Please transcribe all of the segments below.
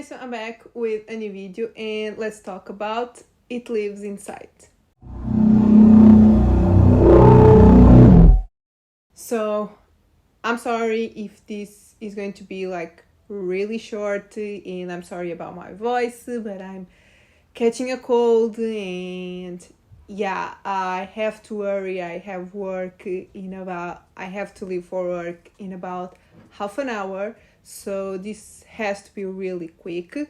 guys, so I'm back with a new video and let's talk about It Lives Inside. So I'm sorry if this is going to be like really short and I'm sorry about my voice, but I'm catching a cold and yeah, I have to worry. I have I have to leave for work in about half an hour, so this has to be really quick.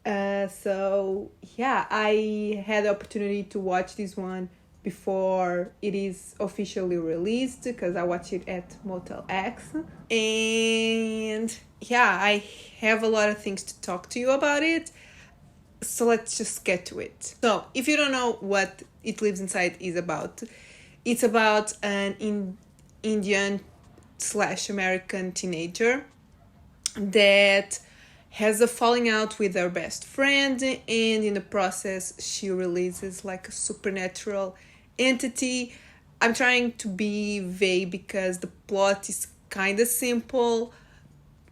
So yeah, I had the opportunity to watch this one before it is officially released because I watched it at Motelx. And yeah, I have a lot of things to talk to you about it. So let's just get to it. So if you don't know what It Lives Inside is about, it's about an Indian/American teenager that has a falling out with her best friend, and in the process she releases like a supernatural entity. I'm trying to be vague because the plot is kind of simple,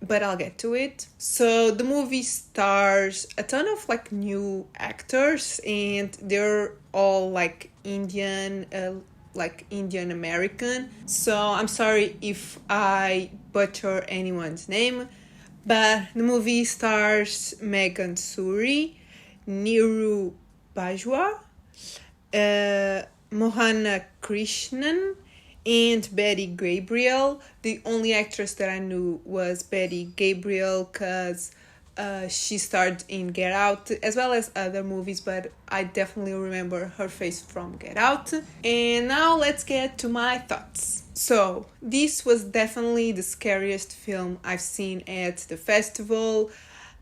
but I'll get to it. So the movie stars a ton of like new actors and they're all like Indian American. So I'm sorry if I butcher anyone's name, but the movie stars Megan Suri, Niru Bajwa, Mohana Krishnan, and Betty Gabriel. The only actress that I knew was Betty Gabriel because she starred in Get Out as well as other movies, but I definitely remember her face from Get Out. And now let's get to my thoughts. So this was definitely the scariest film I've seen at the festival.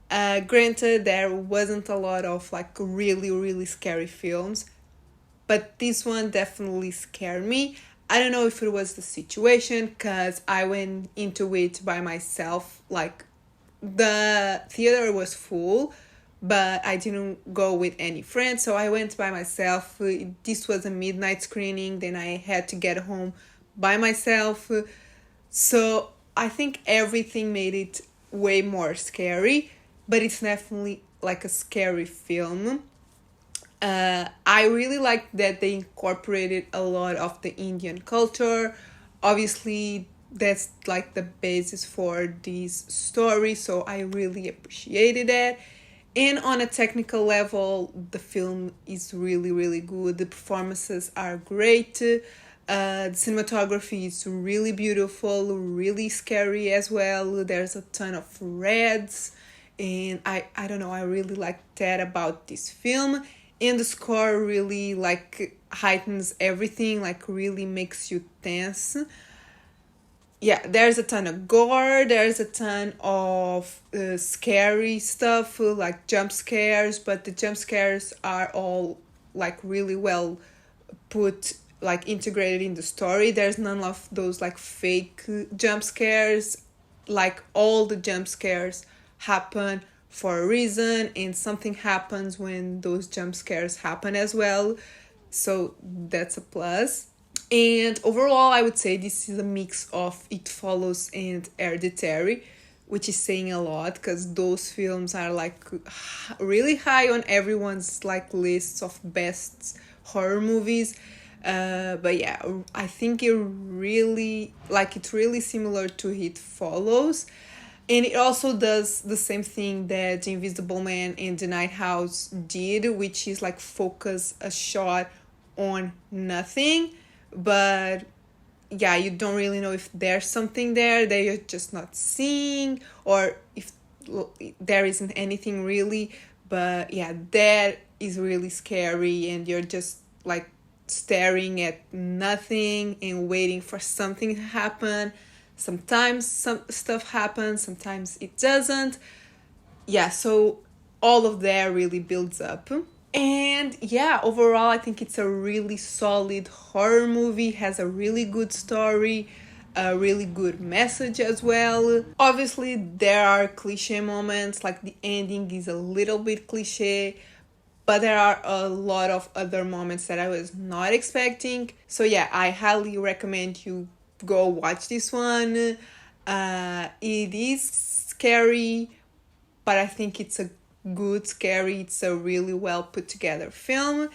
Granted, there wasn't a lot of like really scary films, but this one definitely scared me. I don't know if it was the situation because I went into it by myself. Like the theater was full, but I didn't go with any friends, so I went by myself. This was a midnight screening, then I had to get home by myself. So I think everything made it way more scary, but it's definitely like a scary film. I really like that they incorporated a lot of the Indian culture. Obviously, that's like the basis for this story, so I really appreciated it. And on a technical level, the film is really good. The performances are great. The cinematography is really beautiful, really scary as well. There's a ton of reds, and I don't know, I really like that about this film. And the score really like heightens everything, like really makes you tense. Yeah, there's a ton of gore, there's a ton of scary stuff, like jump scares, but the jump scares are all like really well put, like integrated in the story. There's none of those like fake jump scares. Like all the jump scares happen for a reason, and something happens when those jump scares happen as well, so that's a plus. And overall, I would say this is a mix of It Follows and Hereditary, which is saying a lot because those films are like really high on everyone's like lists of best horror movies. But yeah, I think it's really similar to It Follows. And it also does the same thing that Invisible Man and The Night House did, which is like focus a shot on nothing. But yeah, you don't really know if there's something there that you're just not seeing, or if there isn't anything really. But yeah, that is really scary, and you're just like staring at nothing and waiting for something to happen. Sometimes some stuff happens, sometimes it doesn't. Yeah, so all of that really builds up. And yeah, overall, I think it's a really solid horror movie, has a really good story, a really good message as well. Obviously, there are cliche moments, like the ending is a little bit cliche, but there are a lot of other moments that I was not expecting. So yeah, I highly recommend you go watch this one. It is scary, but I think it's a good, scary, it's a really well put together film.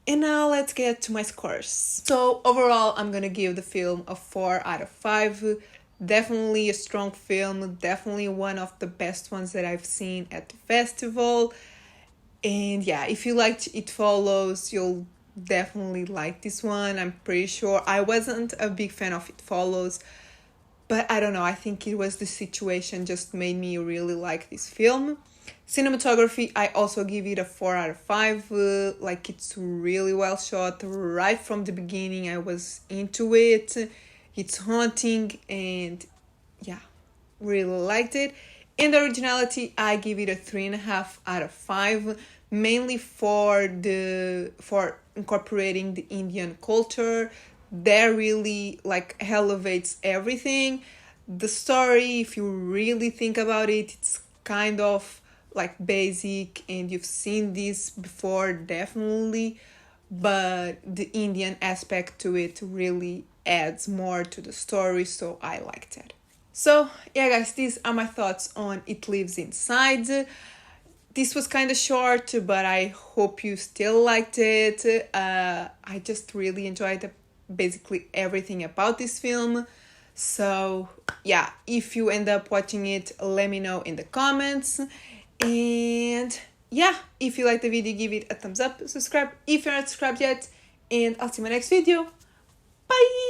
And now let's get to my scores. So overall, I'm gonna give the film a 4 out of 5. Definitely a strong film, definitely one of the best ones that I've seen at the festival. And yeah, if you liked It Follows, you'll definitely like this one. I'm pretty sure. I wasn't a big fan of It Follows, but I don't know, I think it was the situation just made me really like this film. Cinematography, I also give it a 4 out of 5. Like, it's really well shot. Right from the beginning, I was into it. It's haunting, and yeah, really liked it. And the originality, I give it a 3.5 out of 5, mainly for incorporating the Indian culture. That really like elevates everything. The story, if you really think about it, it's kind of like basic, and you've seen this before, definitely, but the Indian aspect to it really adds more to the story, so I liked it. So yeah, guys, these are my thoughts on It Lives Inside. This was kind of short, but I hope you still liked it. I just really enjoyed basically everything about this film. So yeah, if you end up watching it, let me know in the comments. And yeah, if you like the video, give it a thumbs up, subscribe if you're not subscribed yet, and I'll see you in my next video. Bye!